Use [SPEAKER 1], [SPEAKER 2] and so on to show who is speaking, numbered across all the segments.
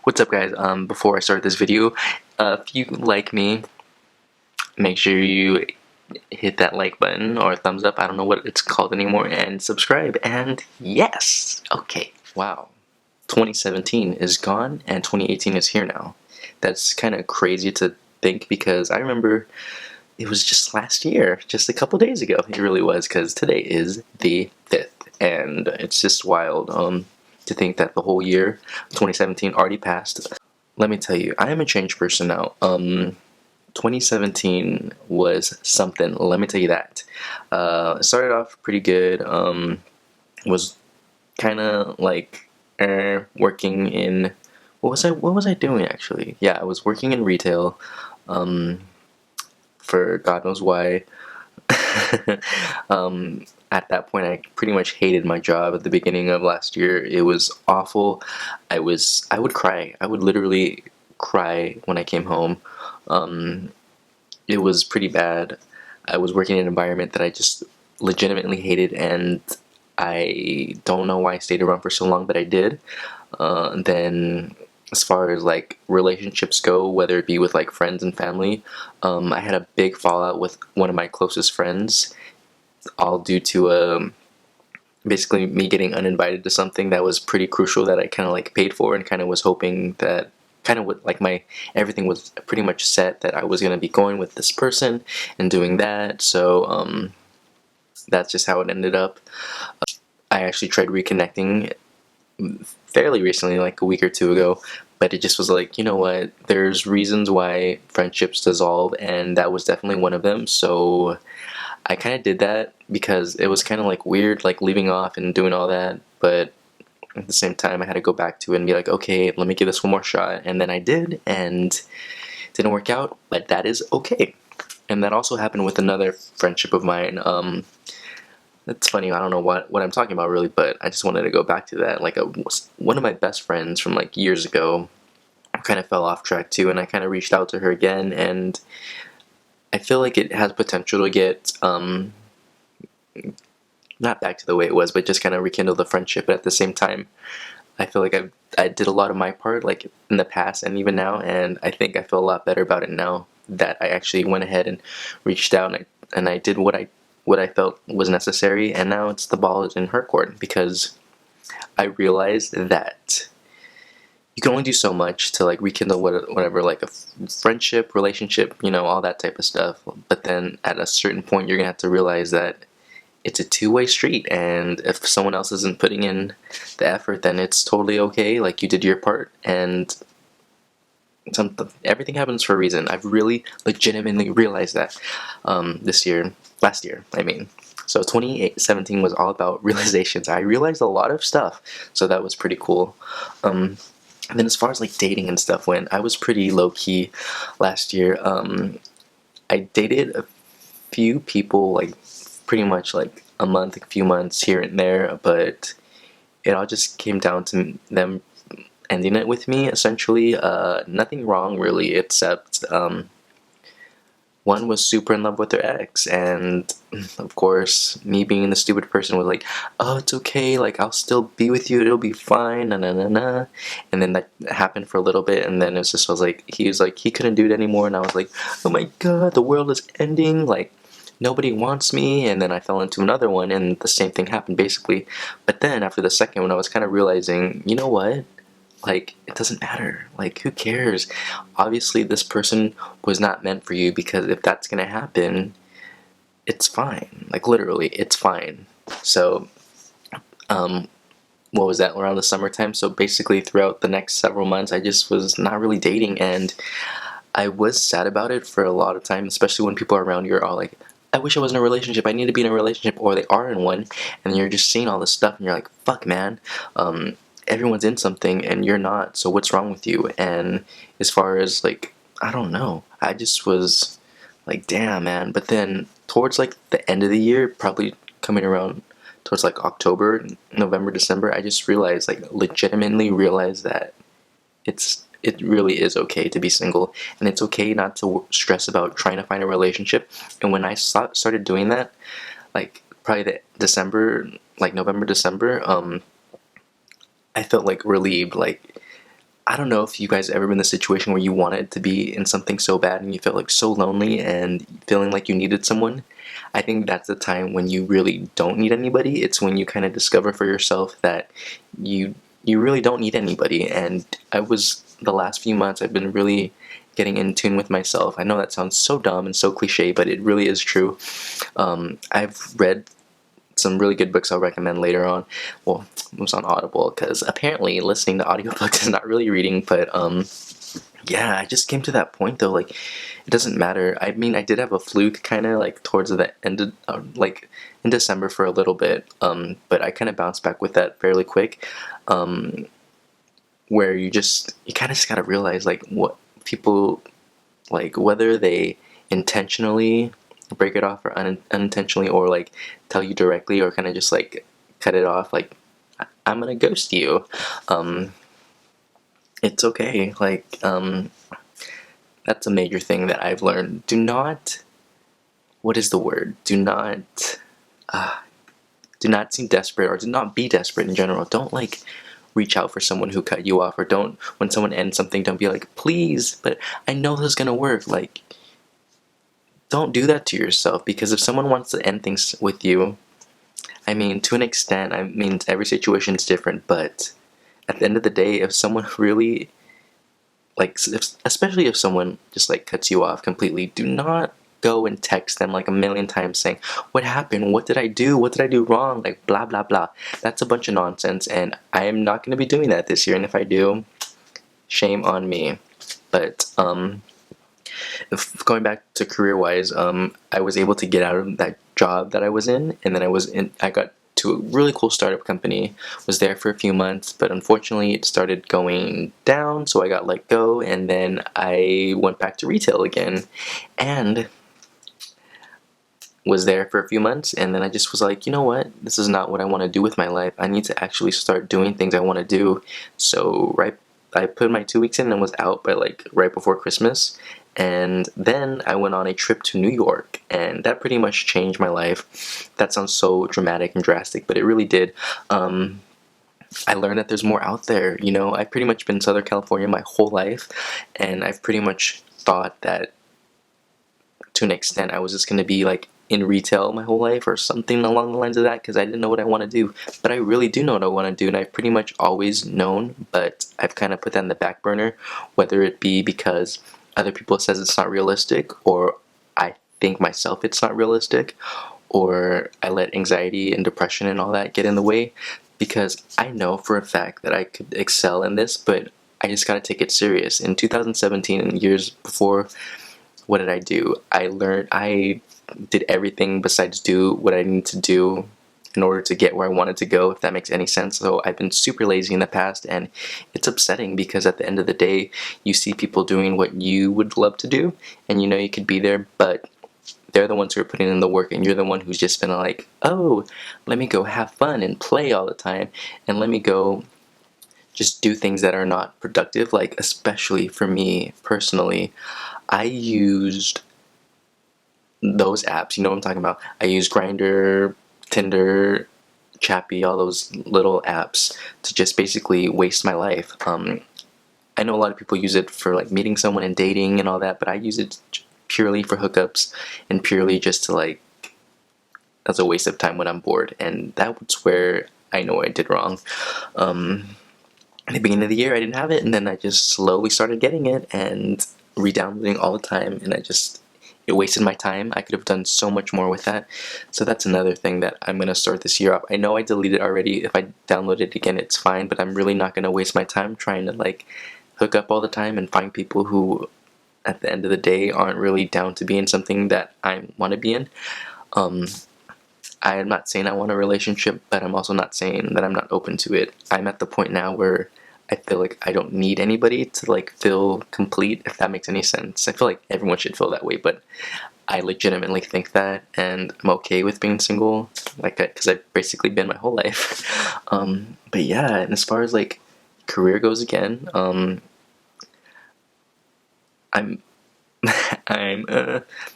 [SPEAKER 1] What's up, guys? Before I start this video, if you like me, make sure you hit that like button or thumbs up. I don't know what it's called anymore, and subscribe. And yes, okay, wow. 2017 is gone and 2018 is here now. That's kind of crazy to think because I remember it was just last year, just a couple days ago. It really was, because today is the 5th, and it's just wild to think that the whole year 2017 already passed. Let me tell you, I am a changed person now. 2017 was something, let me tell you that. It started off pretty good. Was kind of like working in, what was I doing actually? Yeah, I was working in retail for God knows why. At that point, I pretty much hated my job at the beginning of last year. It was awful. I would cry. I would literally cry when I came home. It was pretty bad. I was working in an environment that I just legitimately hated, and I don't know why I stayed around for so long, but I did. Then as far as like relationships go, whether it be with like friends and family, I had a big fallout with one of my closest friends, all due to basically me getting uninvited to something that was pretty crucial that I kind of like paid for, and kind of was hoping that kind of what like my everything was pretty much set that I was going to be going with this person and doing that. So that's just how it ended up. I actually tried reconnecting fairly recently, like a week or two ago, but it just was like, you know what, there's reasons why friendships dissolve, and that was definitely one of them. So I kind of did that because it was kind of like weird, like leaving off and doing all that, but at the same time I had to go back to it and be like, okay, let me give this one more shot. And then I did, and it didn't work out, but that is okay. And that also happened with another friendship of mine. It's funny, I don't know what I'm talking about really, but I just wanted to go back to that. Like one of my best friends from like years ago kind of fell off track too, and I kind of reached out to her again, and I feel like it has potential to get not back to the way it was, but just kind of rekindle the friendship. But at the same time, I feel like I did a lot of my part, like in the past and even now, and I think I feel a lot better about it now that I actually went ahead and reached out, and I did what I felt was necessary, and now it's the ball is in her court, because I realized that you can only do so much to like rekindle whatever, like a friendship, relationship, all that type of stuff. But then at a certain point, you're gonna have to realize that it's a two-way street, and if someone else isn't putting in the effort, then it's totally okay. Like, you did your part, and everything happens for a reason. I've really legitimately realized that last year, I mean. So 2017 was all about realizations. I realized a lot of stuff, so that was pretty cool. And then as far as like dating and stuff went, I was pretty low-key last year. I dated a few people, like pretty much like a month, a few months here and there, but it all just came down to them ending it with me, essentially. Nothing wrong really, except one was super in love with their ex, and of course, me being the stupid person was like, oh, it's okay, like, I'll still be with you, it'll be fine, na na na na. And then that happened for a little bit, and then I was like, he couldn't do it anymore, and I was like, oh my god, the world is ending, like, nobody wants me. And then I fell into another one, and the same thing happened basically. But then after the second one, I was kind of realizing, you know what? Like, it doesn't matter. Like, who cares? Obviously, this person was not meant for you, because if that's gonna happen, it's fine. Like, literally, it's fine. So, what was that, around the summertime? So basically, throughout the next several months, I just was not really dating, and I was sad about it for a lot of time, especially when people around you are all like, I wish I was in a relationship, I need to be in a relationship, or they are in one, and you're just seeing all this stuff, and you're like, fuck, man. Everyone's in something and you're not, so what's wrong with you? And as far as like, I don't know, I just was like, damn, man. But then towards like the end of the year, probably coming around towards like October, November, December, I just realized, like, legitimately realized that it really is okay to be single, and it's okay not to stress about trying to find a relationship. And when I started doing that, like probably the December, like November, December, I felt like relieved. Like, I don't know if you guys ever been in the situation where you wanted to be in something so bad and you felt like so lonely and feeling like you needed someone. I think that's the time when you really don't need anybody. It's when you kind of discover for yourself that you you really don't need anybody. And I was the last few months I've been really getting in tune with myself. I know that sounds so dumb and so cliche, but it really is true. I've read some really good books I'll recommend later on. Well, it was on Audible because apparently listening to audiobooks is not really reading, but yeah, I just came to that point though, like it doesn't matter. I mean, I did have a fluke kind of like towards the end of like in December for a little bit, but I kind of bounced back with that fairly quick. Um, where you kind of just gotta realize like what people like, whether they intentionally break it off or unintentionally, or like tell you directly, or kind of just like cut it off, like I'm gonna ghost you. Um, it's okay. Like that's a major thing that I've learned. Do not. What is the word? Uh, do not seem desperate, or do not be desperate in general. Don't like reach out for someone who cut you off, or don't, when someone ends something, don't be like, please, but I know this is gonna work. Like, don't do that to yourself, because if someone wants to end things with you, I mean, to an extent, I mean, every situation is different, but at the end of the day, if someone really, like, especially if someone just, like, cuts you off completely, do not go and text them, like, a million times saying, what happened? What did I do? What did I do wrong? Like, blah, blah, blah. That's a bunch of nonsense, and I am not going to be doing that this year, and if I do, shame on me. But, going back to career-wise, I was able to get out of that job that I was in, and then I got to a really cool startup company, was there for a few months, but unfortunately it started going down, so I got let go, and then I went back to retail again, and was there for a few months, and then I just was like, you know what, this is not what I want to do with my life. I need to actually start doing things I want to do. So I put my 2 weeks in and was out by like right before Christmas, and then I went on a trip to New York, and that pretty much changed my life. That sounds so dramatic and drastic, but it really did. I learned that there's more out there. You know, I've pretty much been in Southern California my whole life, and I've pretty much thought that to an extent I was just going to be like in retail my whole life or something along the lines of that, because I didn't know what I want to do. But I really do know what I want to do, and I've pretty much always known, but I've kind of put that in the back burner, whether it be because other people says it's not realistic, or I think myself it's not realistic, or I let anxiety and depression and all that get in the way, because I know for a fact that I could excel in this, but I just gotta take it serious. In 2017 and years before, what did I do? I did everything besides do what I needed to do in order to get where I wanted to go, if that makes any sense. So I've been super lazy in the past, and it's upsetting because at the end of the day, you see people doing what you would love to do, and you know you could be there, but they're the ones who are putting in the work, and you're the one who's just been like, oh, let me go have fun and play all the time, and let me go just do things that are not productive. Like, especially for me personally, I used those apps, you know what I'm talking about. I use Grindr, Tinder, Chappy, all those little apps to just basically waste my life. I know a lot of people use it for like meeting someone and dating and all that, but I use it purely for hookups and purely just to like, as a waste of time when I'm bored. And that's where I know I did wrong. At the beginning of the year, I didn't have it, and then I just slowly started getting it and re-downloading all the time, and it wasted my time. I could have done so much more with that. So that's another thing that I'm going to start this year up. I know I deleted it already. If I download it again, it's fine, but I'm really not going to waste my time trying to like hook up all the time and find people who at the end of the day aren't really down to be in something that I want to be in. I am not saying I want a relationship, but I'm also not saying that I'm not open to it. I'm at the point now where I feel like I don't need anybody to like feel complete, if that makes any sense. I feel like everyone should feel that way, but I legitimately think that, and I'm okay with being single, like, because I've basically been my whole life. But yeah, and as far as like career goes again, I'm I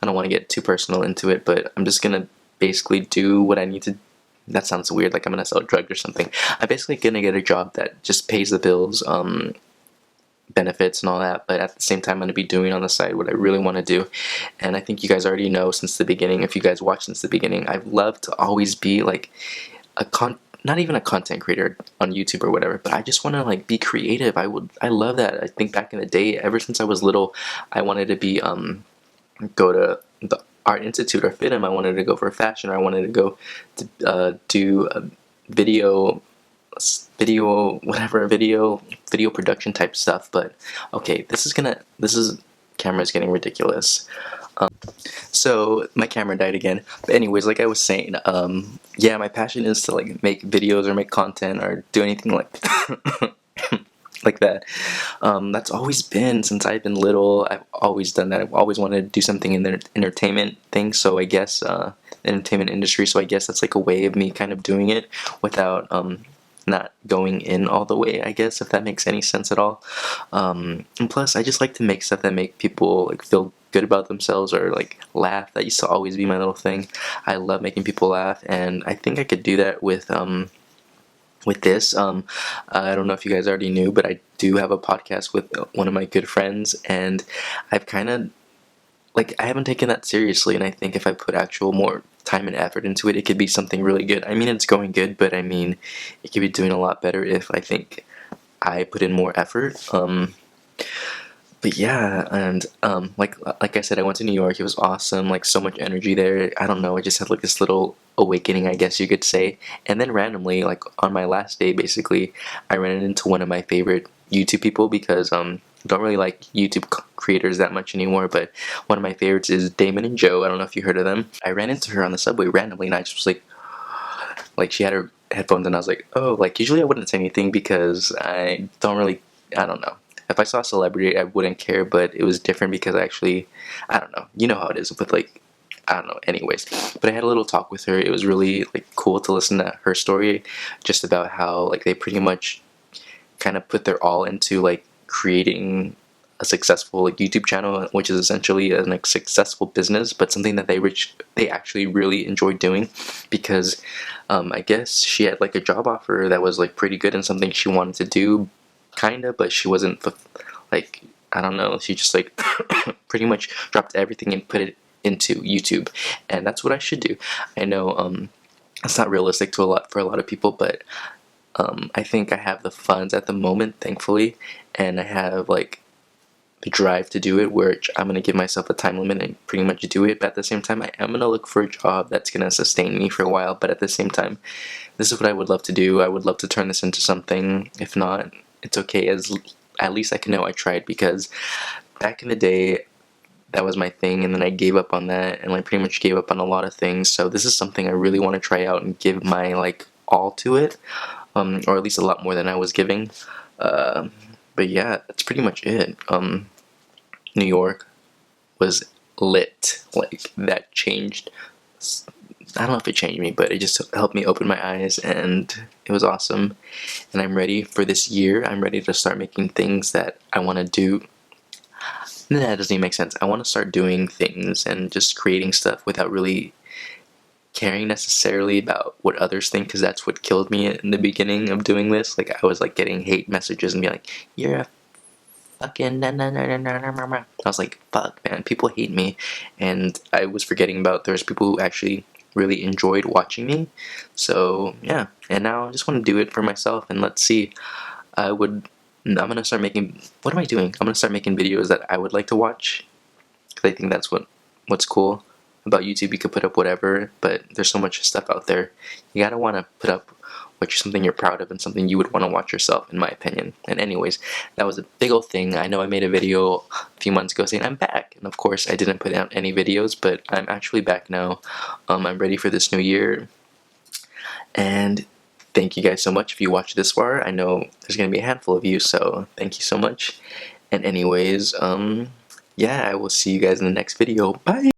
[SPEAKER 1] don't want to get too personal into it, but I'm just gonna basically do what I need to. That sounds weird, like I'm gonna sell drugs or something. I'm basically gonna get a job that just pays the bills, benefits and all that, but at the same time I'm going to be doing on the side what I really want to do. And I think you guys already know since the beginning, if you guys watch since the beginning, I've loved to always be like not even a content creator on YouTube or whatever, but I just want to like be creative. I love that. I think back in the day, ever since I was little, I wanted to be go to the art institute or FITM. I wanted to go for fashion, or I wanted to go to do video video production type stuff. But okay, this is camera's getting ridiculous. So my camera died again. But anyways, like I was saying, yeah, my passion is to like make videos or make content or do anything like like that. That's always been since I've been little. I've always done that. I've always wanted to do something in the entertainment thing. So I guess entertainment industry. So I guess that's like a way of me kind of doing it without not going in all the way, I guess, if that makes any sense at all. And plus, I just like to make stuff that make people like feel good about themselves or like laugh. That used to always be my little thing. I love making people laugh, and I think I could do that with this. I don't know if you guys already knew, but I do have a podcast with one of my good friends, and I've kind of like I haven't taken that seriously, and I think if I put actual more time and effort into it, it could be something really good. I mean, it's going good, but I mean, it could be doing a lot better if I think I put in more effort. But yeah, and like I said, I went to New York. It was awesome. Like so much energy there. I don't know. I just had like this little awakening, I guess you could say. And then randomly, like on my last day, basically, I ran into one of my favorite YouTube people because don't really like YouTube creators that much anymore. But one of my favorites is Damon and Joe. I don't know if you heard of them. I ran into her on the subway randomly, and I just was like she had her headphones, and I was like, oh, like usually I wouldn't say anything because I don't really, I don't know. If I saw a celebrity, I wouldn't care, but it was different because I don't know. You know how it is with like, I don't know. Anyways, but I had a little talk with her. It was really like cool to listen to her story, just about how like they pretty much kind of put their all into like creating a successful like YouTube channel, which is essentially a like, successful business, but something that they actually really enjoy doing because I guess she had like a job offer that was like pretty good and something she wanted to do, kinda, but she wasn't like I don't know. She just like pretty much dropped everything and put it into YouTube, and that's what I should do. I know it's not realistic to for a lot of people, but I think I have the funds at the moment, thankfully, and I have like the drive to do it, which I'm gonna give myself a time limit and pretty much do it. But at the same time, I am gonna look for a job that's gonna sustain me for a while. But at the same time, this is what I would love to do. I would love to turn this into something. If not, it's okay. As at least I can know I tried, because back in the day, that was my thing, and then I gave up on that, and I pretty much gave up on a lot of things. So this is something I really want to try out and give my like all to it, or at least a lot more than I was giving. But yeah, that's pretty much it. New York was lit. Like that changed. I don't know if it changed me, but it just helped me open my eyes, and it was awesome. And I'm ready for this year. I'm ready to start making things that I want to do. Nah, that doesn't even make sense. I want to start doing things and just creating stuff without really caring necessarily about what others think, because that's what killed me in the beginning of doing this. Like I was like getting hate messages and be like, "You're a fucking na na na na na na na." I was like, "Fuck, man, people hate me," and I was forgetting about there's people who actually really enjoyed watching me. So yeah, and now I just want to do it for myself, and let's see. I'm gonna start making. What am I doing? I'm gonna start making videos that I would like to watch, because I think that's what's cool about YouTube. You could put up whatever, but there's so much stuff out there. You gotta want to put up something you're proud of and something you would want to watch yourself, in my opinion. And anyways, that was a big old thing. I know I made a video a few months ago saying I'm back, and of course I didn't put out any videos, but I'm actually back now. I'm ready for this new year, and thank you guys so much if you watched this far. I know there's gonna be a handful of you, so thank you so much. And anyways, yeah, I will see you guys in the next video. Bye!